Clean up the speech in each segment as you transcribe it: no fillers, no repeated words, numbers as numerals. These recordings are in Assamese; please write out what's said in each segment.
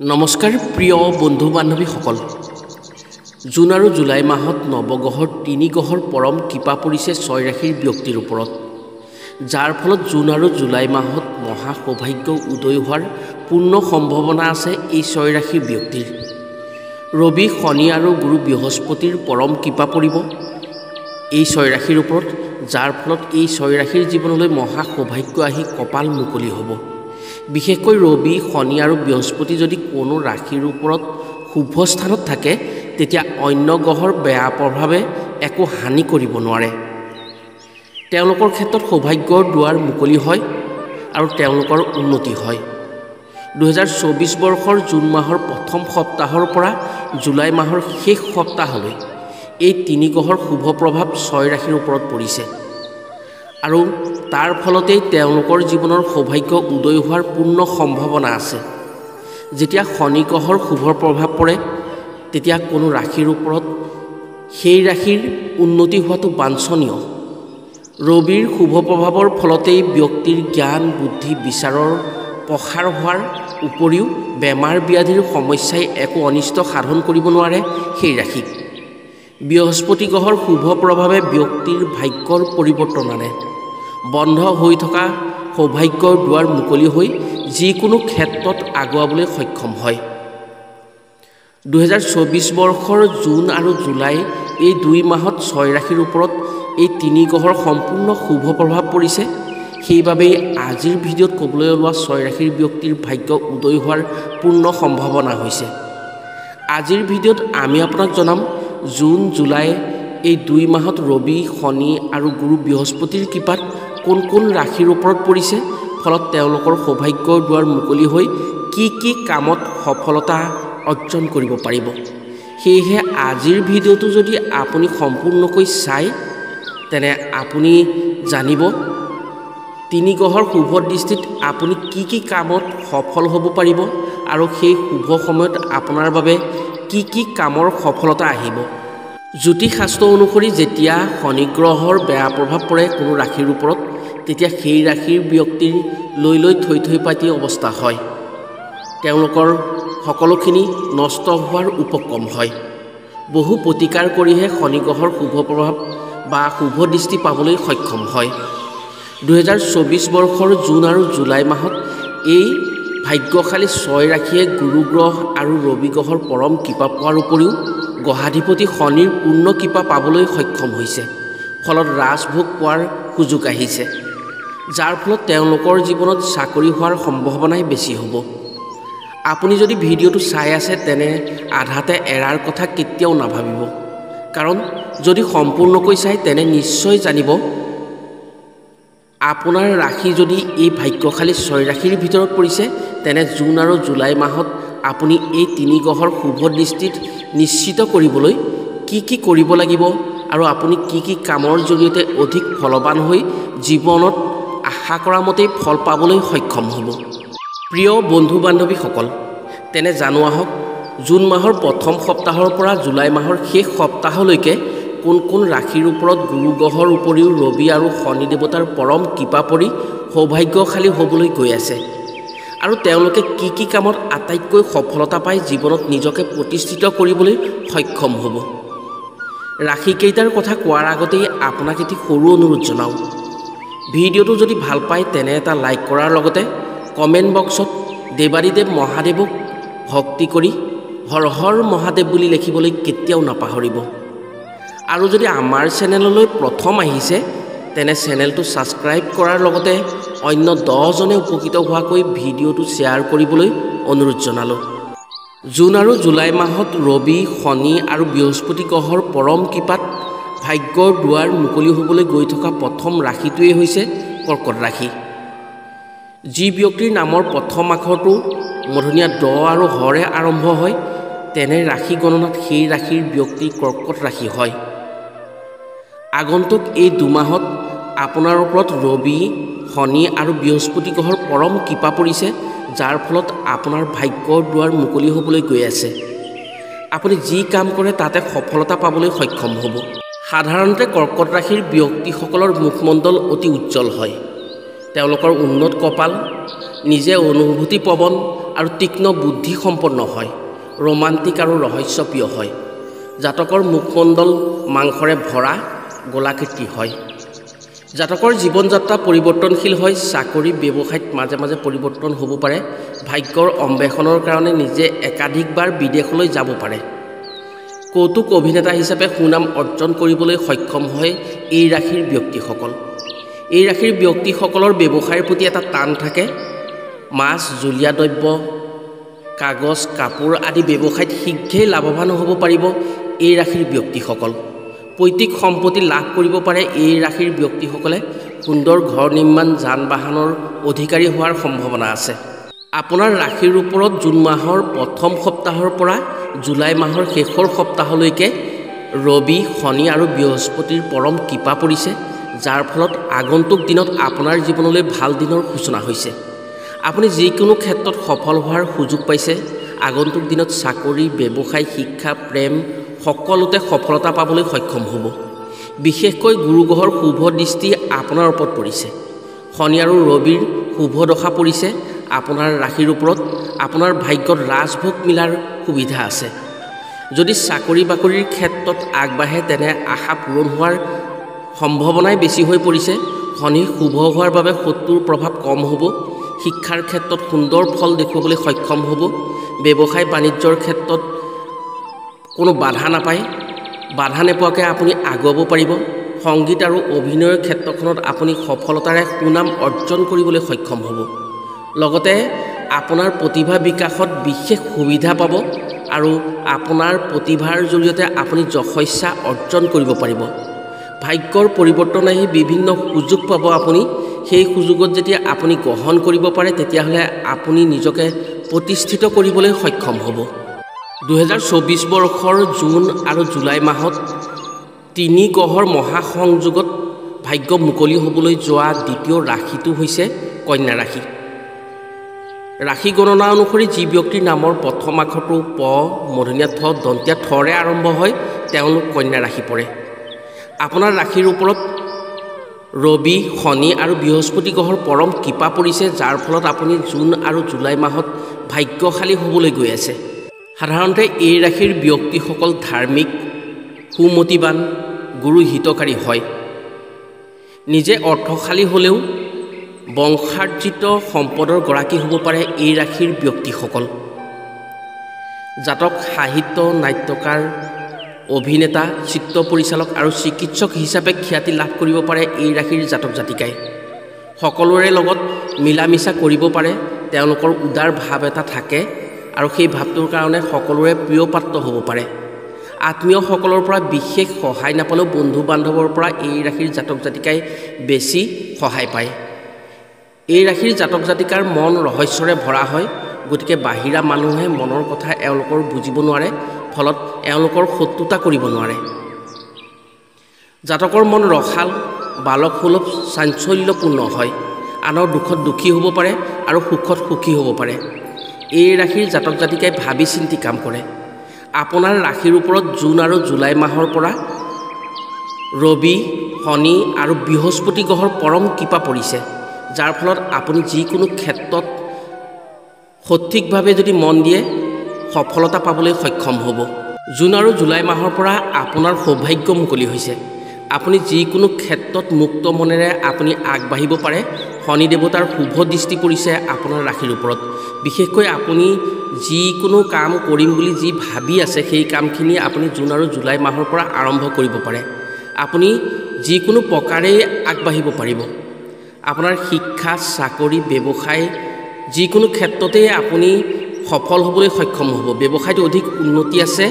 নমস্কাৰ প্ৰিয় বন্ধু বান্ধৱীসকল জুন আৰু জুলাই মাহত নৱগ্ৰহৰ তিনি গ্ৰহৰ পৰম কৃপা পৰিছে 6 ৰাশিৰ ব্যক্তিৰ ওপৰত যাৰ ফলত জুন আৰু জুলাই মাহত মহা সৌভাগ্য উদয় হোৱাৰ পূৰ্ণ সম্ভাৱনা আছে এই 6 ৰাশিৰ ব্যক্তিৰ ৰবি শনি আৰু গুৰু বৃহস্পতিৰ পৰম কৃপা পৰিব এই 6 ৰাশিৰ ওপৰত যাৰ ফলত এই 6 ৰাশিৰ জীৱনলৈ মহা সৌভাগ্য আহি কপাল মুকলি হ'ব বিশেষকৈ ৰবি শনি আৰু বৃহস্পতি যদি কোনো ৰাশিৰ ওপৰত শুভ স্থানত থাকে তেতিয়া অন্য গ্ৰহৰ বেয়া প্ৰভাৱে একো হানি কৰিব নোৱাৰে তেওঁলোকৰ ক্ষেত্ৰত সৌভাগ্যৰ দুৱাৰ মুকলি হয় আৰু তেওঁলোকৰ উন্নতি হয় 2024 বৰ্ষৰ জুন মাহৰ প্ৰথম সপ্তাহৰ পৰা জুলাই মাহৰ শেষ সপ্তাহলৈ এই তিনি গ্ৰহৰ শুভ প্ৰভাৱ 6 ৰাশিৰ ওপৰত পৰিছে আৰু তাৰ ফলতে তেওঁলোকৰ জীৱনৰ সৌভাগ্য উদয় হোৱাৰ পূৰ্ণ সম্ভাৱনা আছে যেতিয়া শনি গ্ৰহৰ শুভ প্ৰভাৱ পৰে তেতিয়া কোনো ৰাশিৰ ওপৰত সেই ৰাশিৰ উন্নতি হোৱাটো বাঞ্ছনীয় ৰবিৰ শুভ প্ৰভাৱৰ ফলতে ব্যক্তিৰ জ্ঞান বুদ্ধি বিচাৰৰ প্ৰসাৰ হোৱাৰ উপৰিও বেমাৰ ব্যাধিৰ সমস্যাই একো অনিষ্ট সাধন কৰিব নোৱাৰে সেই ৰাশিক বৃহস্পতি গ্ৰহৰ শুভ প্ৰভাৱে ব্যক্তিৰ ভাগ্যৰ পৰিৱৰ্তন আনে বন্ধ হৈ থকা সৌভাগ্যৰ দুৱাৰ মুকলি হৈ যিকোনো ক্ষেত্ৰত আগুৱাবলৈ সক্ষম হয় 2024 বৰ্ষৰ জুন আৰু জুলাই এই দুই মাহত 6 ৰাশিৰ ওপৰত এই তিনি গ্ৰহৰ সম্পূৰ্ণ শুভ প্ৰভাৱ পৰিছে সেইবাবে আজিৰ ভিডিঅ'ত ক'বলৈ ওলোৱা 6 ৰাশিৰ ব্যক্তিৰ ভাগ্য উদয় হোৱাৰ পূৰ্ণ সম্ভাৱনা হৈছে আজিৰ ভিডিঅ'ত আমি আপোনাক জনাম জুন জুলাই এই দুই মাহত ৰবি শনি আৰু গুৰু বৃহস্পতিৰ কৃপাত কোন কোন ৰাশিৰ ওপৰত পৰিছে ফলত তেওঁলোকৰ সৌভাগ্যৰ দুৱাৰ মুকলি হৈ কি কামত সফলতা অৰ্জন কৰিব পাৰিব সেয়েহে আজিৰ ভিডিঅ'টো যদি আপুনি সম্পূৰ্ণকৈ চাই তেনে আপুনি জানিব তিনি গ্ৰহৰ শুভ দৃষ্টিত আপুনি কি কামত সফল হ'ব পাৰিব আৰু সেই শুভ সময়ত আপোনাৰ বাবে কি কামৰ সফলতা আহিব জ্যোতিষ শাস্ত্ৰ অনুসৰি যেতিয়া শনি গ্ৰহৰ বেয়া প্ৰভাৱ পৰে কোনো ৰাশিৰ ওপৰত তেতিয়া সেই ৰাশিৰ ব্যক্তিৰ লৈ থৈ পাতি অৱস্থা হয় তেওঁলোকৰ সকলোখিনি নষ্ট হোৱাৰ উপক্ৰম হয় বহু প্ৰতিকাৰ কৰিহে শনি গ্ৰহৰ শুভ প্ৰভাৱ বা শুভ দৃষ্টি পাবলৈ সক্ষম হয় 2024 বৰ্ষৰ জুন আৰু জুলাই মাহত এই ভাগ্যশালী 6 ৰাশিয়ে গুৰু গ্ৰহ আৰু ৰবি গ্ৰহৰ পৰম কৃপা পোৱাৰ উপৰিও গ্ৰহাধিপতি শনিৰ পূৰ্ণ কৃপা পাবলৈ সক্ষম হৈছে ফলত ৰাজভোগ পোৱাৰ সুযোগ আহিছে যাৰ ফলত তেওঁলোকৰ জীৱনত চাকৰি হোৱাৰ সম্ভাৱনাই বেছি হ'ব আপুনি যদি ভিডিঅ'টো চাই আছে তেনে আধাতে এৰাৰ কথা কেতিয়াও নাভাবিব কাৰণ যদি সম্পূৰ্ণকৈ চাই তেনে নিশ্চয় জানিব আপোনাৰ ৰাশি যদি এই ভাগ্যশালী 6 ৰাশিৰ ভিতৰত পৰিছে তেনে জুন আৰু জুলাই মাহত আপুনি এই তিনি গ্ৰহৰ শুভ দৃষ্টিত নিশ্চিত কৰিবলৈ কি কৰিব লাগিব আৰু আপুনি কি কামৰ জৰিয়তে অধিক ফলৱান হৈ জীৱনত আশা কৰা মতেই ফল পাবলৈ সক্ষম হ'ব প্ৰিয় বন্ধু বান্ধৱীসকল তেনে জানো আহক জুন মাহৰ প্ৰথম সপ্তাহৰ পৰা জুলাই মাহৰ শেষ সপ্তাহলৈকে কোন ৰাশিৰ ওপৰত গুৰু গ্ৰহৰ উপৰিও ৰবি আৰু শনি দেৱতাৰ পৰম কৃপা পৰি সৌভাগ্যশালী হ'বলৈ গৈ আছে আৰু তেওঁলোকে কি কামত আটাইতকৈ সফলতা পাই জীৱনত নিজকে প্ৰতিষ্ঠিত কৰিবলৈ সক্ষম হ'ব ৰাশিকেইটাৰ কথা কোৱাৰ আগতেই আপোনাক এটি সৰু অনুৰোধ জনাওঁ ভিডিঅ'টো যদি ভাল পায় তেনে এটা লাইক কৰাৰ লগতে কমেণ্ট বক্সত দেৱাদিদেৱ মহাদেৱক ভক্তি কৰি হৰ হৰ মহাদেৱ বুলি লিখিবলৈ কেতিয়াও নাপাহৰিব আৰু যদি আমাৰ চেনেললৈ প্ৰথম আহিছে তেনে চেনেলটো ছাবস্ক্ৰাইব কৰাৰ লগতে অন্য 10 জনে উপকৃত হোৱাকৈ ভিডিঅ'টো শ্বেয়াৰ কৰিবলৈ অনুৰোধ জনালোঁ জুন আৰু জুলাই মাহত ৰবি শনি আৰু বৃহস্পতি গ্ৰহৰ পৰম কৃপাত ভাগ্যৰ দুৱাৰ মুকলি হ'বলৈ গৈ থকা প্ৰথম ৰাশিটোৱেই হৈছে কৰ্কট ৰাশি যি ব্যক্তিৰ নামৰ প্ৰথম আখৰটো মধুনীয়া ড আৰু হৰে আৰম্ভ হয় তেনে ৰাশি গণনাত সেই ৰাশিৰ ব্যক্তি কৰ্কট ৰাশি হয় আগন্তুক এই দুমাহত আপোনাৰ ওপৰত ৰবি শনি আৰু বৃহস্পতি গ্ৰহৰ পৰম কৃপা পৰিছে যাৰ ফলত আপোনাৰ ভাগ্যৰ দুৱাৰ মুকলি হ'বলৈ গৈ আছে আপুনি যি কাম কৰে তাতে সফলতা পাবলৈ সক্ষম হ'ব সাধাৰণতে কৰ্কট ৰাশিৰ ব্যক্তিসকলৰ মুখমণ্ডল অতি উজ্জ্বল হয় তেওঁলোকৰ উন্নত কপাল নিজে অনুভূতি প্ৰবণ আৰু তীক্ষ্ণ বুদ্ধি সম্পন্ন হয় ৰোমান্টিক আৰু ৰহস্যপ্ৰিয় হয় জাতকৰ মুখমণ্ডল মাংসৰে ভৰা গোলাকৃতি হয় জাতকৰ জীৱন যাত্ৰা পৰিৱৰ্তনশীল হয় চাকৰি ব্যৱসায়ত মাজে মাজে পৰিৱৰ্তন হ'ব পাৰে ভাগ্যৰ অন্বেষণৰ কাৰণে নিজে একাধিকবাৰ বিদেশলৈ যাব পাৰে কৌতুক অভিনেতা হিচাপে সুনাম অৰ্জন কৰিবলৈ সক্ষম হয় এই ৰাশিৰ ব্যক্তিসকল এই ৰাশিৰ ব্যক্তিসকলৰ ব্যৱসায়ৰ প্ৰতি এটা টান থাকে মাছ জুলীয়া দ্ৰব্য কাগজ কাপোৰ আদি ব্যৱসায়ত শীঘ্ৰেই লাভৱান হ'ব পাৰিব এই ৰাশিৰ ব্যক্তিসকল পৈতৃক সম্পত্তি লাভ কৰিব পাৰে এই ৰাশিৰ ব্যক্তিসকলে সুন্দৰ ঘৰ নিৰ্মাণ যান বাহনৰ অধিকাৰী হোৱাৰ সম্ভাৱনা আছে আপোনাৰ ৰাশিৰ ওপৰত জুন মাহৰ প্ৰথম সপ্তাহৰ পৰা জুলাই মাহৰ শেষৰ সপ্তাহলৈকে ৰবি শনি আৰু বৃহস্পতিৰ পৰম কৃপা পৰিছে যাৰ ফলত আগন্তুক দিনত আপোনাৰ জীৱনলৈ ভাল দিনৰ সূচনা হৈছে আপুনি যিকোনো ক্ষেত্ৰত সফল হোৱাৰ সুযোগ পাইছে আগন্তুক দিনত চাকৰি ব্যৱসায় শিক্ষা প্ৰেম সকলোতে সফলতা পাবলৈ সক্ষম হ'ব বিশেষকৈ গুৰু গ্ৰহৰ শুভ দৃষ্টি আপোনাৰ ওপৰত পৰিছে শনি আৰু ৰবিৰ শুভ দশা পৰিছে আপোনাৰ ৰাশিৰ ওপৰত আপোনাৰ ভাগ্যত ৰাজভোগ মিলাৰ সুবিধা আছে যদি চাকৰি বাকৰিৰ ক্ষেত্ৰত আগবাঢ়ে তেনে আশা পূৰণ হোৱাৰ সম্ভাৱনাই বেছি হৈ পৰিছে শনি শুভ হোৱাৰ বাবে শত্ৰুৰ প্ৰভাৱ কম হ'ব শিক্ষাৰ ক্ষেত্ৰত সুন্দৰ ফল দেখুৱাবলৈ সক্ষম হ'ব ব্যৱসায় বাণিজ্যৰ ক্ষেত্ৰত কোনো বাধা নাপায় বাধা নোপোৱাকৈ আপুনি আগুৱাব পাৰিব সংগীত আৰু অভিনয়ৰ ক্ষেত্ৰখনত আপুনি সফলতাৰে সুনাম অৰ্জন কৰিবলৈ সক্ষম হ'ব লগতে আপোনাৰ প্ৰতিভা বিকাশত বিশেষ সুবিধা পাব আৰু আপোনাৰ প্ৰতিভাৰ জৰিয়তে আপুনি যশস্যা অৰ্জন কৰিব পাৰিব ভাগ্যৰ পৰিৱৰ্তন আহি বিভিন্ন সুযোগ পাব আপুনি সেই সুযোগত যেতিয়া আপুনি গ্ৰহণ কৰিব পাৰে তেতিয়াহ'লে আপুনি নিজকে প্ৰতিষ্ঠিত কৰিবলৈ সক্ষম হ'ব 2024 বৰ্ষৰ জুন আৰু জুলাই মাহত তিনি গ্ৰহৰ মহাসংযোগত ভাগ্য মুকলি হ'বলৈ যোৱা দ্বিতীয় ৰাশিটো হৈছে কন্যা ৰাশি ৰাশি গণনা অনুসৰি যি ব্যক্তিৰ নামৰ প্ৰথম আখৰটো প মূৰ্ধন্য ঠ দন্তীয়া ঠৰে আৰম্ভ হয় তেওঁলোক কন্যা ৰাশি পৰে আপোনাৰ ৰাশিৰ ওপৰত ৰবি শনি আৰু বৃহস্পতি গ্ৰহৰ পৰম কৃপা পৰিছে যাৰ ফলত আপুনি জুন আৰু জুলাই মাহত ভাগ্যশালী হ'বলৈ গৈ আছে সাধাৰণতে এই ৰাশিৰ ব্যক্তিসকল ধাৰ্মিক সুমতিবান গুৰু হিতকাৰী হয় নিজে অৰ্থশালী হ'লেও বংশাৰ্জিত সম্পদৰ গৰাকী হ'ব পাৰে এই ৰাশিৰ ব্যক্তিসকল জাতক সাহিত্য নাট্যকাৰ অভিনেতা চিত্ৰ পৰিচালক আৰু চিকিৎসক হিচাপে খ্যাতি লাভ কৰিব পাৰে এই ৰাশিৰ জাতক জাতিকাই সকলোৰে লগত মিলা মিছা কৰিব পাৰে তেওঁলোকৰ উদাৰ ভাৱ এটা থাকে আৰু সেই ভাৱটোৰ কাৰণে সকলোৰে প্ৰিয় পাত্ৰ হ'ব পাৰে আত্মীয়সকলৰ পৰা বিশেষ সহায় নাপালেও বন্ধু বান্ধৱৰ পৰা এই ৰাশিৰ জাতক জাতিকাই বেছি সহায় পায় এই ৰাশিৰ জাতক জাতিকাৰ মন ৰহস্যৰে ভৰা হয় গতিকে বাহিৰা মানুহে মনৰ কথা এওঁলোকৰ বুজিব নোৱাৰে ফলত এওঁলোকৰ শত্ৰুতা কৰিব নোৱাৰে জাতকৰ মন ৰসাল বালক সুলভ চাঞ্চল্যপূৰ্ণ হয় আনৰ দুখত দুখী হ'ব পাৰে আৰু সুখত সুখী হ'ব পাৰে এই ৰাশিৰ জাতক জাতিকাই ভাবি চিন্তি কাম কৰে আপোনাৰ ৰাশিৰ ওপৰত জুন আৰু জুলাই মাহৰ পৰা ৰবি শনি আৰু বৃহস্পতি গ্ৰহৰ পৰম কৃপা পৰিছে যাৰ ফলত আপুনি যিকোনো ক্ষেত্ৰত সঠিকভাৱে যদি মন দিয়ে সফলতা পাবলৈ সক্ষম হ'ব জুন আৰু জুলাই মাহৰ পৰা আপোনাৰ সৌভাগ্য মুকলি হৈছে আপুনি যিকোনো ক্ষেত্ৰত মুক্ত মনেৰে আপুনি আগবাঢ়িব পাৰে শনি দেৱতাৰ শুভ দৃষ্টি পৰিছে আপোনাৰ ৰাশিৰ ওপৰত বিশেষকৈ আপুনি যিকোনো কাম কৰিম বুলি যি ভাবি আছে সেই কামখিনি আপুনি জুন আৰু জুলাই মাহৰ পৰা আৰম্ভ কৰিব পাৰে আপুনি যিকোনো প্ৰকাৰেই আগবাঢ়িব পাৰিব আপোনাৰ শিক্ষা চাকৰি ব্যৱসায় যিকোনো ক্ষেত্ৰতে আপুনি সফল হ'বলৈ সক্ষম হ'ব ব্যৱসায়ত অধিক উন্নতি আছে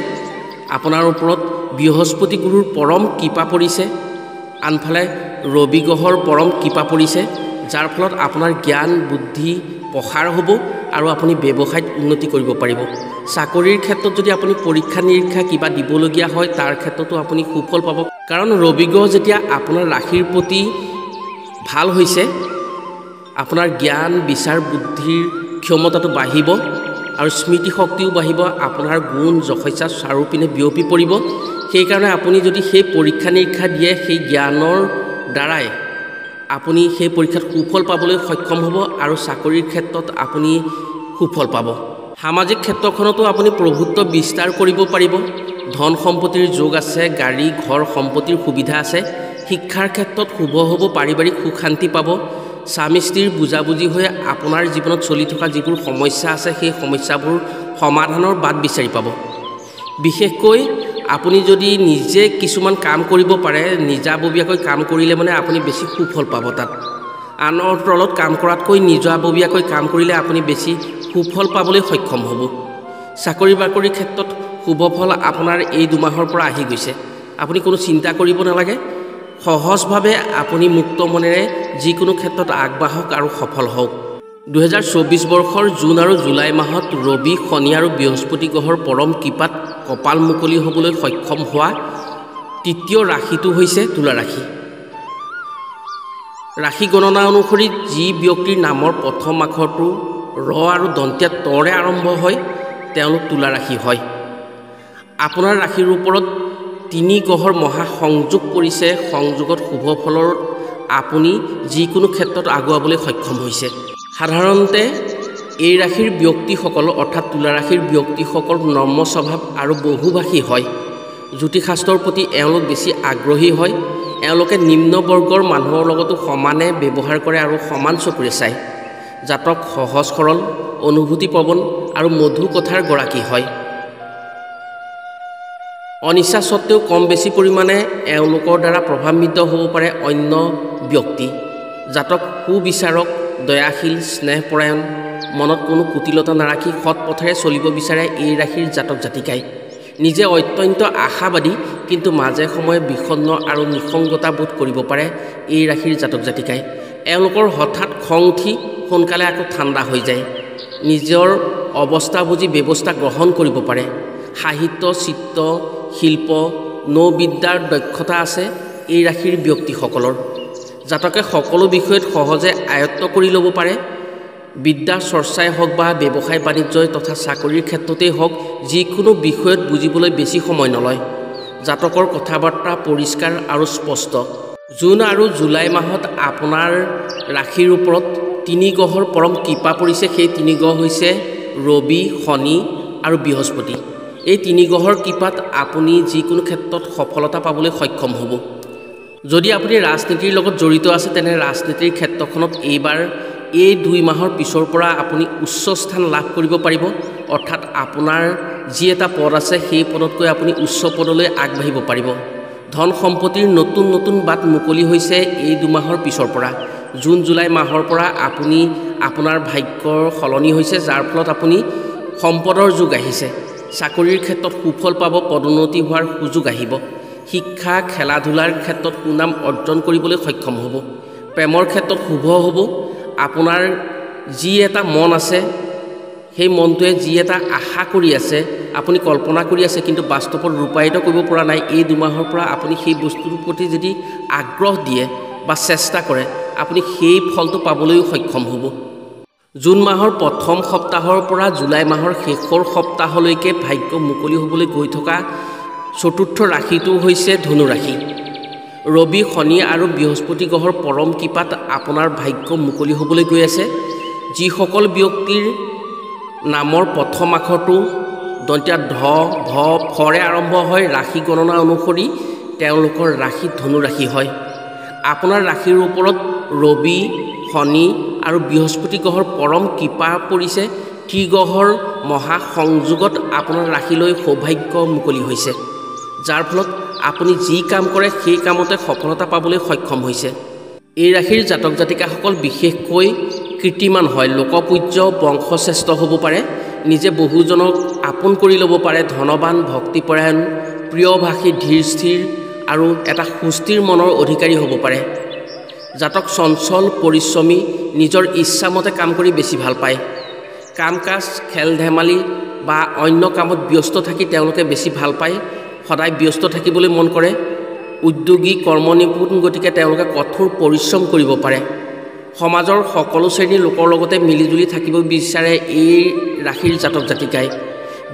আপোনাৰ ওপৰত বৃহস্পতি গুৰুৰ পৰম কৃপা পৰিছে আনফালে ৰবি গ্ৰহৰ পৰম কৃপা পৰিছে যাৰ ফলত আপোনাৰ জ্ঞান বুদ্ধি প্ৰসাৰ হ'ব আৰু আপুনি ব্যৱসায়ত উন্নতি কৰিব পাৰিব চাকৰিৰ ক্ষেত্ৰত যদি আপুনি পৰীক্ষা নিৰীক্ষা কিবা দিবলগীয়া হয় তাৰ ক্ষেত্ৰতো আপুনি সুফল পাব কাৰণ ৰবি গ্ৰহ যেতিয়া আপোনাৰ ৰাশিৰ প্ৰতি ভাল হৈছে আপোনাৰ জ্ঞান বিচাৰ বুদ্ধিৰ ক্ষমতাটো বাঢ়িব আৰু স্মৃতি শক্তিও বাঢ়িব আপোনাৰ গুণ যশস্যা চাৰিওপিনে বিয়পি পৰিব সেইকাৰণে আপুনি যদি সেই পৰীক্ষা নিৰীক্ষা দিয়ে সেই জ্ঞানৰ দ্বাৰাই আপুনি সেই পৰীক্ষাত সুফল পাবলৈ সক্ষম হ'ব আৰু চাকৰিৰ ক্ষেত্ৰত আপুনি সুফল পাব। সামাজিক ক্ষেত্ৰখনতো আপুনি প্ৰভুত্ব বিস্তাৰ কৰিব পাৰিব। ধন সম্পত্তিৰ যোগ আছে, গাড়ী ঘৰ সম্পত্তিৰ সুবিধা আছে। শিক্ষাৰ ক্ষেত্ৰত শুভ হ'ব, পাৰিবাৰিক সুখ শান্তি পাব। স্বামী স্ত্ৰীৰ বুজাবুজি হৈ আপোনাৰ জীৱনত চলি থকা যিবোৰ সমস্যা আছে সেই সমস্যাবোৰ সমাধানৰ বাট বিচাৰি পাব। বিশেষকৈ আপুনি যদি নিজে কিছুমান কাম কৰিব পাৰে, নিজাববীয়াকৈ কাম কৰিলে মানে আপুনি বেছি সুফল পাব। তাত আনৰ তলত কাম কৰাতকৈ নিজাববীয়াকৈ কাম কৰিলে আপুনি বেছি সুফল পাবলৈ সক্ষম হ'ব। চাকৰি বাকৰিৰ ক্ষেত্ৰত শুভ ফল আপোনাৰ এই 2 মাহৰ পৰা আহি গৈছে। আপুনি কোনো চিন্তা কৰিব নালাগে। সহজভাৱে আপুনি মুক্ত মনেৰে যিকোনো ক্ষেত্ৰত আগবাঢ়ক আৰু সফল হওক। 2024 বৰ্ষৰ জুন আৰু জুলাই মাহত ৰবি, শনি আৰু বৃহস্পতি গ্ৰহৰ পৰম কৃপাত কপাল মুকলি হ'বলৈ সক্ষম হোৱা তৃতীয় ৰাশিটো হৈছে তুলা ৰাশি। ৰাশি গণনা অনুসৰি যি ব্যক্তিৰ নামৰ প্ৰথম আখৰটো ৰ আৰু দন্তীয়া তৰে আৰম্ভ হয় তেওঁলোক তুলা ৰাশি হয়। আপোনাৰ ৰাশিৰ ওপৰত 3 গ্ৰহৰ মহা সংযোগ পৰিছে। সংযোগত শুভ ফলৰ আপুনি যিকোনো ক্ষেত্ৰত আগুৱাবলৈ সক্ষম হৈছে। সাধাৰণতে এই ৰাশিৰ ব্যক্তিসকল অৰ্থাৎ তুলা ৰাশিৰ ব্যক্তিসকল নম্ৰ স্বভাৱ আৰু বহুভাষী হয়। জ্যোতিষশাস্ত্ৰৰ প্ৰতি এওঁলোক বেছি আগ্ৰহী হয়। এওঁলোকে নিম্ন বৰ্গৰ মানুহৰ লগতো সমানে ব্যৱহাৰ কৰে আৰু সমান চকুৰে চায়। জাতক সহজ সৰল, অনুভূতিপ্ৰৱণ আৰু মধু কথাৰ গৰাকী হয়। অনিচ্ছা সত্ত্বেও কম বেছি পৰিমাণে এওঁলোকৰ দ্বাৰা প্ৰভাৱান্বিত হ'ব পাৰে অন্য ব্যক্তি। জাতক সুবিচাৰক, দয়াশীল, স্নেহপৰায়ণ, মনত কোনো কুটিলতা নাৰাখি সৎ পথেৰে চলিব বিচাৰে এই ৰাশিৰ জাতক জাতিকাই। নিজে অত্যন্ত আশাবাদী কিন্তু মাজে সময়ে বিষণ্ণ আৰু নিসংগতা বোধ কৰিব পাৰে এই ৰাশিৰ জাতক জাতিকাই। এওঁলোকৰ হঠাৎ খং উঠি সোনকালে আকৌ ঠাণ্ডা হৈ যায়। নিজৰ অৱস্থা বুজি ব্যৱস্থা গ্ৰহণ কৰিব পাৰে। সাহিত্য, চিত্ৰ, শিল্প, নৌবিদ্যাৰ দক্ষতা আছে এই ৰাশিৰ ব্যক্তিসকলৰ। জাতকে সকলো বিষয়ত সহজে আয়ত্ত কৰি ল'ব পাৰে। বিদ্যাৰ চৰ্চাই হওক বা ব্যৱসায় বাণিজ্যই তথা চাকৰিৰ ক্ষেত্ৰতেই হওক, যিকোনো বিষয়ত বুজিবলৈ বেছি সময় নলয়। জাতকৰ কথা বাৰ্তা পৰিষ্কাৰ আৰু স্পষ্ট। জুন আৰু জুলাই মাহত আপোনাৰ ৰাশিৰ ওপৰত 3 গ্ৰহৰ পৰম কৃপা পৰিছে। সেই 3 গ্ৰহ হৈছে ৰবি, শনি আৰু বৃহস্পতি। এই 3 গ্ৰহৰ কৃপাত আপুনি যিকোনো ক্ষেত্ৰত সফলতা পাবলৈ সক্ষম হ'ব। যদি আপুনি ৰাজনীতিৰ লগত জড়িত আছে তেনে ৰাজনীতিৰ ক্ষেত্ৰখনত এইবাৰ এই 2 মাহৰ পিছৰ পৰা আপুনি উচ্চ স্থান লাভ কৰিব পাৰিব। অৰ্থাৎ আপোনাৰ যি এটা পদ আছে সেই পদতকৈ আপুনি উচ্চ পদলৈ আগবাঢ়িব পাৰিব। ধন সম্পত্তিৰ নতুন নতুন বাট মুকলি হৈছে এই 2 মাহৰ পিছৰ পৰা। জুন জুলাই মাহৰ পৰা আপুনি আপোনাৰ ভাগ্যৰ সলনি হৈছে, যাৰ ফলত আপুনি সম্পদৰ যোগ আহিছে। চাকৰিৰ ক্ষেত্ৰত সুফল পাব, পদোন্নতি হোৱাৰ সুযোগ আহিব। শিক্ষা, খেলা ধূলাৰ ক্ষেত্ৰত সুনাম অৰ্জন কৰিবলৈ সক্ষম হ'ব। প্ৰেমৰ ক্ষেত্ৰত শুভ হ'ব। আপোনাৰ যি এটা মন আছে সেই মনটোৱে যি এটা আশা কৰি আছে, আপুনি কল্পনা কৰি আছে কিন্তু বাস্তৱত ৰূপায়িত কৰিব পৰা নাই, এই 2 মাহৰ পৰা আপুনি সেই বস্তুটোৰ প্ৰতি যদি আগ্ৰহ দিয়ে বা চেষ্টা কৰে আপুনি সেই ফলটো পাবলৈও সক্ষম হ'ব। জুন মাহৰ প্ৰথম সপ্তাহৰ পৰা জুলাই মাহৰ শেষৰ সপ্তাহলৈকে ভাগ্য মুকলি হ'বলৈ গৈ থকা 4ৰ্থ ৰাশিটো হৈছে ধনু ৰাশি। ৰবি, শনি আৰু বৃহস্পতি গ্ৰহৰ পৰম কৃপাত আপোনাৰ ভাগ্য মুকলি হ'বলৈ গৈ আছে। যিসকল ব্যক্তিৰ নামৰ প্ৰথম আখৰটো দন্তীয়া ধ, ভ, ফৰে আৰম্ভ হয়, ৰাশি গণনা অনুসৰি তেওঁলোকৰ ৰাশি ধনু ৰাশি হয়। আপোনাৰ ৰাশিৰ ওপৰত ৰবি, শনি আৰু বৃহস্পতি গ্ৰহৰ পৰম কৃপা পৰিছে। ত্ৰিগ্ৰহৰ মহা সংযোগত আপোনাৰ ৰাশিলৈ সৌভাগ্য মুকলি হৈছে, যাৰ ফলত আপুনি যি কাম কৰে সেই কামতে সফলতা পাবলৈ সক্ষম হৈছে। এই ৰাশিৰ জাতক জাতিকাসকল বিশেষকৈ কীৰ্তিমান হয়, লোকপূজ্য, বংশশ্ৰেষ্ঠ হ'ব পাৰে, নিজে বহুজনক আপোন কৰি ল'ব পাৰে, ধনবান, ভক্তিপৰায়ণ, প্ৰিয়ভাষী, ধীৰ স্থিৰ আৰু এটা সুস্থিৰ মনৰ অধিকাৰী হ'ব পাৰে। জাতক চঞ্চল, পৰিশ্ৰমী, নিজৰ ইচ্ছামতে কাম কৰি বেছি ভাল পায়। কাম কাজ, খেল ধেমালি বা অন্য কামত ব্যস্ত থাকি তেওঁলোকে বেছি ভাল পায়, সদায় ব্যস্ত থাকিবলৈ মন কৰে। উদ্যোগী, কৰ্মনিপুণ গতিকে তেওঁলোকে কঠোৰ পৰিশ্ৰম কৰিব পাৰে। সমাজৰ সকলো শ্ৰেণীৰ লোকৰ লগতে মিলিজুলি থাকিব বিচাৰে এই ৰাশিৰ জাতক জাতিকাই।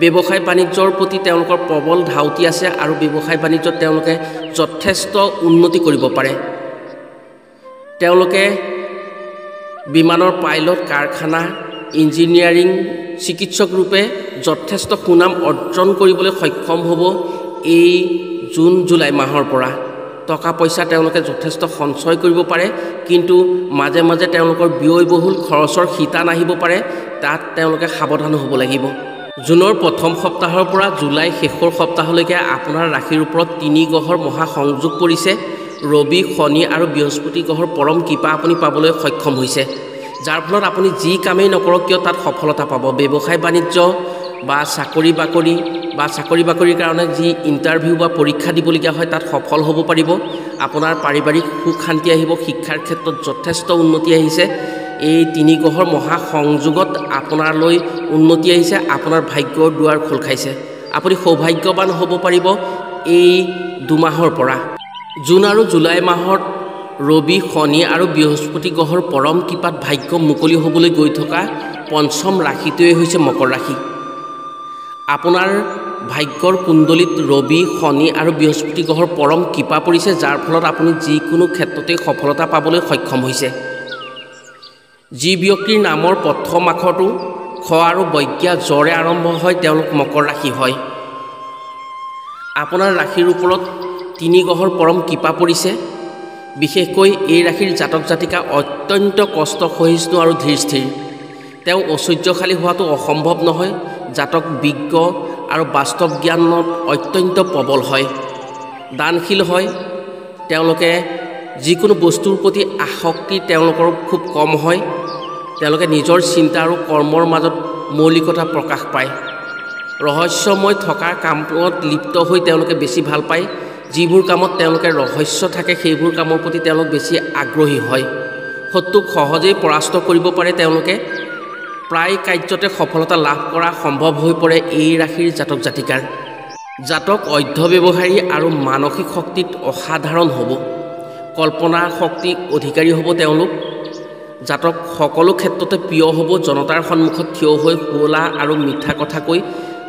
ব্যৱসায় বাণিজ্যৰ প্ৰতি তেওঁলোকৰ প্ৰবল ধাউতি আছে আৰু ব্যৱসায় বাণিজ্যত তেওঁলোকে যথেষ্ট উন্নতি কৰিব পাৰে। তেওঁলোকে বিমানৰ পাইলট, কাৰখানা, ইঞ্জিনিয়াৰিং, চিকিৎসক ৰূপে যথেষ্ট সুনাম অৰ্জন কৰিবলৈ সক্ষম হ'ব। এই জুন জুলাই মাহৰ পৰা টকা পইচা তেওঁলোকে যথেষ্ট সঞ্চয় কৰিব পাৰে, কিন্তু মাজে মাজে তেওঁলোকৰ ব্যয়বহুল খৰচৰ শিতান আহিব পাৰে। তাত তেওঁলোকে সাৱধান হ'ব লাগিব। জুনৰ প্ৰথম সপ্তাহৰ পৰা জুলাই শেষৰ সপ্তাহলৈকে আপোনাৰ ৰাশিৰ ওপৰত 3 গ্ৰহৰ মহা সংযোগ পৰিছে। ৰবি, শনি আৰু বৃহস্পতি গ্ৰহৰ পৰম কৃপা আপুনি পাবলৈ সক্ষম হৈছে, যাৰ ফলত আপুনি যি কামেই নকৰক কিয় তাত সফলতা পাব। ব্যৱসায় বাণিজ্য বা চাকৰি বাকৰিৰ কাৰণে যি ইণ্টাৰভিউ বা পৰীক্ষা দিবলগীয়া হয় তাত সফল হ'ব পাৰিব। আপোনাৰ পাৰিবাৰিক সুখ শান্তি আহিব। শিক্ষাৰ ক্ষেত্ৰত যথেষ্ট উন্নতি আহিছে। এই 3 গ্ৰহৰ মহা সংযোগত আপোনালৈ উন্নতি আহিছে। আপোনাৰ ভাগ্যৰ দুৱাৰ খোল খাইছে। আপুনি সৌভাগ্যৱান হ'ব পাৰিব এই 2 মাহৰ পৰা। জুন আৰু জুলাই মাহত ৰবি, শনি আৰু বৃহস্পতি গ্ৰহৰ পৰম কৃপাত ভাগ্য মুকলি হ'বলৈ গৈ থকা পঞ্চম ৰাশিটোৱে হৈছে মকৰ ৰাশি। আপোনাৰ ভাগ্যৰ কুণ্ডলীত ৰবি, শনি আৰু বৃহস্পতি গ্ৰহৰ পৰম কৃপা পৰিছে, যাৰ ফলত আপুনি যিকোনো ক্ষেত্ৰতে সফলতা পাবলৈ সক্ষম হৈছে। যি ব্যক্তিৰ নামৰ প্ৰথম আখৰটো খ আৰু বজ্ঞা জ্বৰে আৰম্ভ হয় তেওঁলোক মকৰ ৰাশি হয়। আপোনাৰ ৰাশিৰ ওপৰত 3 গ্ৰহৰ পৰম কৃপা পৰিছে। বিশেষকৈ এই ৰাশিৰ জাতক জাতিকা অত্যন্ত কষ্ট সহিষ্ণু আৰু ধীৰ স্থিৰ। তেওঁ ঐশ্বৰ্যশালী হোৱাটো অসম্ভৱ নহয়। জাতক বিজ্ঞ আৰু বাস্তৱ জ্ঞানত অত্যন্ত প্ৰবল হয়, দানশীল হয়। তেওঁলোকে যিকোনো বস্তুৰ প্ৰতি আসক্তি তেওঁলোকৰ খুব কম হয়। তেওঁলোকে নিজৰ চিন্তা আৰু কৰ্মৰ মাজত মৌলিকতা প্ৰকাশ পায়। ৰহস্যময় থকা কামত লিপ্ত হৈ তেওঁলোকে বেছি ভাল পায়। যিবোৰ কামত তেওঁলোকে ৰহস্য থাকে সেইবোৰ কামৰ প্ৰতি তেওঁলোক বেছি আগ্ৰহী হয়। শত্ৰুক সহজেই পৰাস্ত কৰিব পাৰে। তেওঁলোকে প্ৰায় কাৰ্যতে সফলতা লাভ কৰা সম্ভৱ হৈ পৰে এই ৰাশিৰ জাতক জাতিকাৰ। জাতক অধ্যৱসায়ী আৰু মানসিক শক্তিত অসাধাৰণ হ'ব। কল্পনাৰ শক্তি অধিকাৰী হ'ব তেওঁলোক। জাতক সকলো ক্ষেত্ৰতে প্ৰিয় হ'ব। জনতাৰ সন্মুখত থিয় হৈ শুৱলা আৰু মিঠা কথা কৈ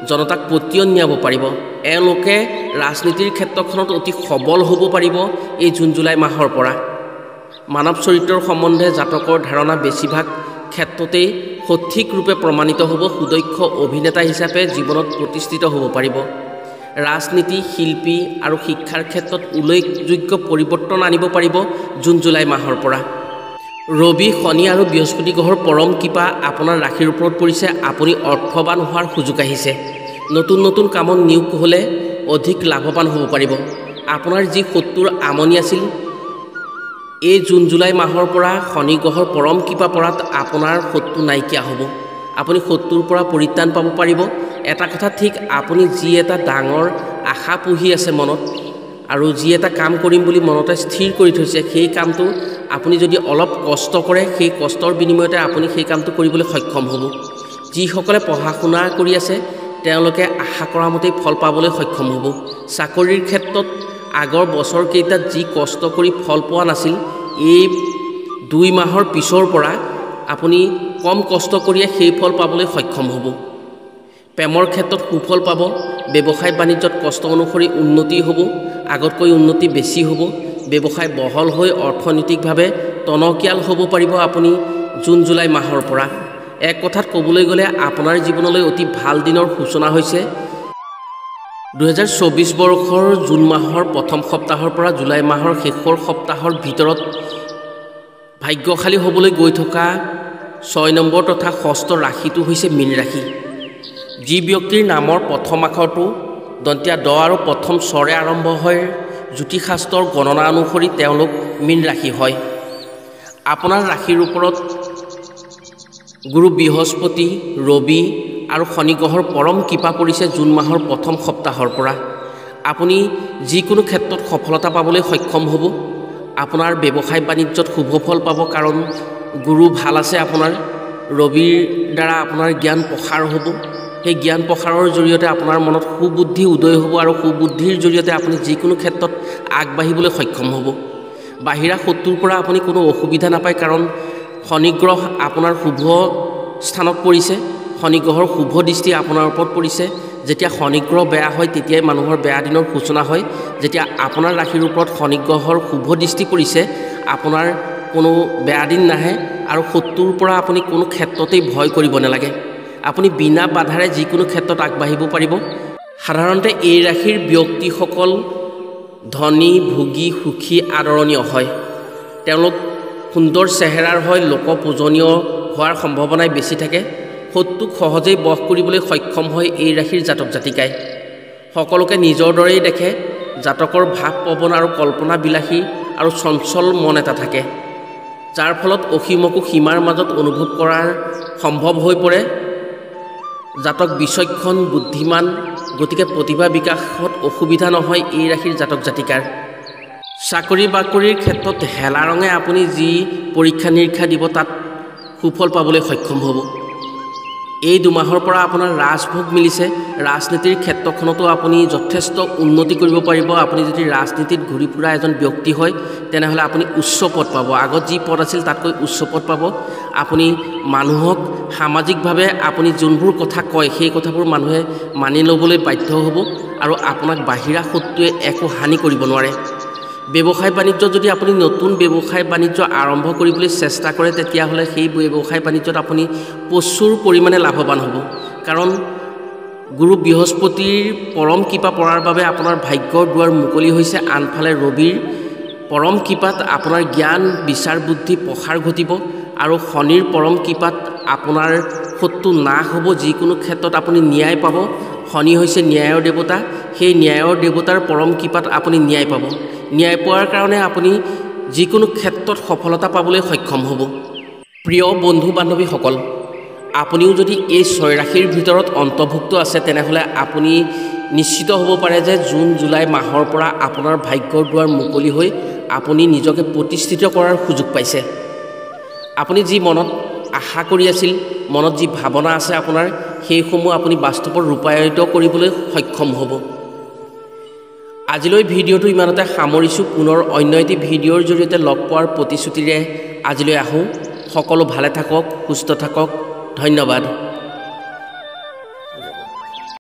জনতাক পতিয়ন নিয়াব পাৰিব। এওঁলোকে ৰাজনীতিৰ ক্ষেত্ৰখনত অতি সবল হ'ব পাৰিব এই জুন জুলাই মাহৰ পৰা। মানৱ চৰিত্ৰৰ সম্বন্ধে জাতকৰ ধাৰণা বেছিভাগ ক্ষেত্ৰতেই সঠিক ৰূপে প্ৰমাণিত হ'ব। সুদক্ষ অভিনেতা হিচাপে জীৱনত প্ৰতিষ্ঠিত হ'ব পাৰিব। ৰাজনীতি, শিল্পী আৰু শিক্ষাৰ ক্ষেত্ৰত উল্লেখযোগ্য পৰিৱৰ্তন আনিব পাৰিব জুন জুলাই মাহৰ পৰা। ৰবি, শনি আৰু বৃহস্পতি গ্ৰহৰ পৰম কৃপা আপোনাৰ ৰাশিৰ ওপৰত পৰিছে। আপুনি অৰ্থৱান হোৱাৰ সুযোগ আহিছে। নতুন নতুন কামত নিয়োগ হ'লে অধিক লাভৱান হ'ব পাৰিব। আপোনাৰ যি শত্ৰুৰ আমনি আছিল, এই জুন জুলাই মাহৰ পৰা শনি গ্ৰহৰ পৰম কৃপা পৰাত আপোনাৰ শত্ৰু নাইকিয়া হ'ব। আপুনি শত্ৰুৰ পৰা পৰিত্ৰাণ পাব পাৰিব। এটা কথা ঠিক, আপুনি যি এটা ডাঙৰ আশা পুহি আছে মনত আৰু যি এটা কাম কৰিম বুলি মনতে স্থিৰ কৰি থৈছে, সেই কামটো আপুনি যদি অলপ কষ্ট কৰে, সেই কষ্টৰ বিনিময়তে আপুনি সেই কামটো কৰিবলৈ সক্ষম হ'ব। যিসকলে পঢ়া শুনা কৰি আছে তেওঁলোকে আশা কৰা মতেই ফল পাবলৈ সক্ষম হ'ব। চাকৰিৰ ক্ষেত্ৰত আগৰ বছৰকেইটাত যি কষ্ট কৰি ফল পোৱা নাছিল, এই 2 মাহৰ পিছৰ পৰা আপুনি কম কষ্ট কৰিয়ে সেই ফল পাবলৈ সক্ষম হ'ব। প্ৰেমৰ ক্ষেত্ৰত সুফল পাব। ব্যৱসায় বাণিজ্যত কষ্ট অনুসৰি উন্নতি হ'ব। আগতকৈ উন্নতি বেছি হ'ব। ব্যৱসায় বহল হৈ অৰ্থনৈতিকভাৱে টনকিয়াল হ'ব পাৰিব আপুনি জুন জুলাই মাহৰ পৰা। এক কথাত ক'বলৈ গ'লে আপোনাৰ জীৱনলৈ অতি ভাল দিনৰ সূচনা হৈছে। 2024 বৰ্ষৰ জুন মাহৰ প্ৰথম সপ্তাহৰ পৰা জুলাই মাহৰ শেষৰ সপ্তাহৰ ভিতৰত ভাগ্যশালী হ'বলৈ গৈ থকা 6 নম্বৰ তথা ষষ্ঠ ৰাশিটো হৈছে মীন ৰাশি। যি ব্যক্তিৰ নামৰ প্ৰথম আখৰটো দন্তীয়া ড আৰু প্ৰথম স্বৰে আৰম্ভ হয়, জ্যোতিষশাস্ত্ৰৰ গণনা অনুসৰি তেওঁলোক মীন ৰাশি হয়। আপোনাৰ ৰাশিৰ ওপৰত গুৰু, বৃহস্পতি, ৰবি আৰু শনি গ্ৰহৰ পৰম কৃপা পৰিছে জুন মাহৰ প্ৰথম সপ্তাহৰ পৰা। আপুনি যিকোনো ক্ষেত্ৰত সফলতা পাবলৈ সক্ষম হ'ব। আপোনাৰ ব্যৱসায় বাণিজ্যত শুভ ফল পাব, কাৰণ গুৰু ভাল আছে আপোনাৰ। ৰবিৰ দ্বাৰা আপোনাৰ জ্ঞান প্ৰসাৰ হ'ব। সেই জ্ঞান প্ৰসাৰৰ জৰিয়তে আপোনাৰ মনত সুবুদ্ধি উদয় হ'ব আৰু সুবুদ্ধিৰ জৰিয়তে আপুনি যিকোনো ক্ষেত্ৰত আগবাঢ়িবলৈ সক্ষম হ'ব। বাহিৰা শত্ৰুৰ পৰা আপুনি কোনো অসুবিধা নাপায়, কাৰণ শনি গ্ৰহ আপোনাৰ শুভ স্থানত পৰিছে। শনি গ্ৰহৰ শুভ দৃষ্টি আপোনাৰ ওপৰত পৰিছে। যেতিয়া শনি গ্ৰহ বেয়া হয় তেতিয়াই মানুহৰ বেয়া দিনৰ সূচনা হয়। যেতিয়া আপোনাৰ ৰাশিৰ ওপৰত শনি গ্ৰহৰ শুভ দৃষ্টি পৰিছে, আপোনাৰ কোনো বেয়া দিন নাহে আৰু শত্ৰুৰ পৰা আপুনি কোনো ক্ষেত্ৰতেই ভয় কৰিব নালাগে। আপুনি বিনা বাধাৰে যিকোনো ক্ষেত্ৰত আগবাঢ়িব পাৰিব। সাধাৰণতে এই ৰাশিৰ ব্যক্তিসকল ধনী, ভোগী, সুখী, আদৰণীয় হয়। তেওঁলোক সুন্দৰ চেহেৰাৰ হয়, লোকপূজনীয় হোৱাৰ সম্ভাৱনাই বেছি থাকে। শত্ৰুক সহজেই বশ কৰিবলৈ সক্ষম হয় এই ৰাশিৰ জাতক জাতিকাই। সকলোকে নিজৰ দৰেই দেখে। জাতকৰ ভাৱ পৱন আৰু কল্পনাবিলাসী আৰু চঞ্চল মন এটা থাকে, যাৰ ফলত অসীমকো সীমাৰ মাজত অনুভৱ কৰাৰ সম্ভৱ হৈ পৰে। জাতক বিচক্ষণ, বুদ্ধিমান, গতিকে প্ৰতিভা বিকাশত অসুবিধা নহয় এই ৰাশিৰ জাতক জাতিকাৰ। চাকৰি বাকৰিৰ ক্ষেত্ৰত হেলা ৰঙে আপুনি যি পৰীক্ষা নিৰীক্ষা দিব তাত সুফল পাবলৈ সক্ষম হ'ব। এই দুমাহৰ পৰা আপোনাৰ ৰাজভোগ মিলিছে। ৰাজনীতিৰ ক্ষেত্ৰখনতো আপুনি যথেষ্ট উন্নতি কৰিব পাৰিব। আপুনি যদি ৰাজনীতিত ঘূৰি ফুৰা এজন ব্যক্তি হয় তেনেহ'লে আপুনি উচ্চ পদ পাব। আগত যি পদ আছিল তাতকৈ উচ্চ পদ পাব। আপুনি মানুহক সামাজিকভাৱে আপুনি যোনবোৰ কথা কয় সেই কথাবোৰ মানুহে মানি ল'বলৈ বাধ্য হ'ব আৰু আপোনাক বাহিৰা শত্ৰুৱে একো হানি কৰিব নোৱাৰে। ব্যৱসায় বাণিজ্য যদি আপুনি নতুন ব্যৱসায় বাণিজ্য আৰম্ভ কৰিবলৈ চেষ্টা কৰে তেতিয়াহ'লে সেই ব্যৱসায় বাণিজ্যত আপুনি প্ৰচুৰ পৰিমাণে লাভৱান হ'ব। কাৰণ গুৰু বৃহস্পতিৰ পৰম কৃপা পৰাৰ বাবে আপোনাৰ ভাগ্যৰ দুৱাৰ মুকলি হৈছে। আনফালে ৰবিৰ পৰম কৃপাত আপোনাৰ জ্ঞান, বিচাৰ, বুদ্ধি প্ৰসাৰ ঘটিব আৰু শনিৰ পৰম কৃপাত আপোনাৰ শত্ৰু নাশ হ'ব। যিকোনো ক্ষেত্ৰত আপুনি ন্যায় পাব। শনি হৈছে ন্যায়ৰ দেৱতা। সেই ন্যায়ৰ দেৱতাৰ পৰম কৃপাত আপুনি ন্যায় পাব। ন্যায় পোৱাৰ কাৰণে আপুনি যিকোনো ক্ষেত্ৰত সফলতা পাবলৈ সক্ষম হ'ব। প্ৰিয় বন্ধু বান্ধৱীসকল, আপুনিও যদি এই 6 ৰাশিৰ ভিতৰত অন্তৰ্ভুক্ত আছে তেনেহ'লে আপুনি নিশ্চিত হ'ব পাৰে যে জুন জুলাই মাহৰ পৰা আপোনাৰ ভাগ্যৰ দুৱাৰ মুকলি হৈ আপুনি নিজকে প্ৰতিষ্ঠিত কৰাৰ সুযোগ পাইছে। আপুনি যি মনত আশা কৰি আছিল, মনত যি ভাৱনা আছে আপোনাৰ, সেইসমূহ আপুনি বাস্তৱত ৰূপায়িত কৰিবলৈ সক্ষম হ'ব। আজিলৈ ভিডিঅ'টো ইমানতে সামৰিছোঁ। পুনৰ অন্য এটি ভিডিঅ'ৰ জৰিয়তে লগ পোৱাৰ প্ৰতিশ্ৰুতিৰে আজিলৈ আহোঁ। সকলো ভালে থাকক, সুস্থ থাকক। ধন্যবাদ।